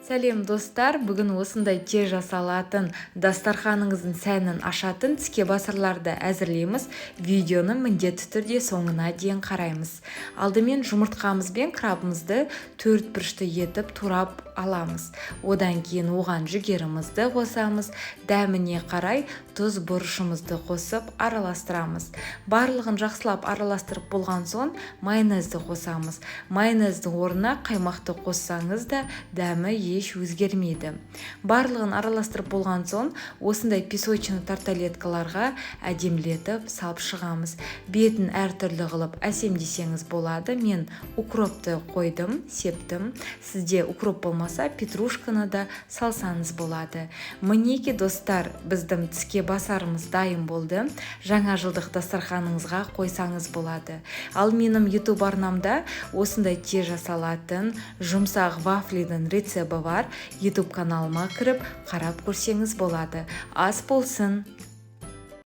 Сәлем достар, бүгін осындай тез жасалатын дастарханыңыздың сәнін ашатын тіске басарларды әзірлейміз. Видеоны міндетті түрде соңына дейін қараймыз. Алдымен жұмыртқамыз бен крабымызды 4 бұрышты етіп турап аламыз. Одан кейін оған жүгерімізді қосамыз. Дәміне қарай тұз бұрышымызды қосып араластырамыз. Барлығын жақсылап араластырып болған соң майонезді қосамыз. Майонездің орнына қаймақты қоссаңыз да дәмі еш өзгермейді. Барлығын араластырып болған соң осындай песочный тарталеткаларға әдемілетіп салып шығамыз. Бетін әртүрлі қылып әсемдесеңіз болады. Мен укропты қойдым, септім. Сізде укроп болмаса петрушканы да салсаңыз болады. Мінеки достар, біздің тіске басарымыз дайын болды. Жаңа жылдық дастарханыңызға қойсаңыз болады. Ал менің YouTube арнамда осындай тез жасалатын жұмсақ вафлидің рецебі бар. YouTube каналыма кіріп қарап көрсеңіз болады. Ас болсын!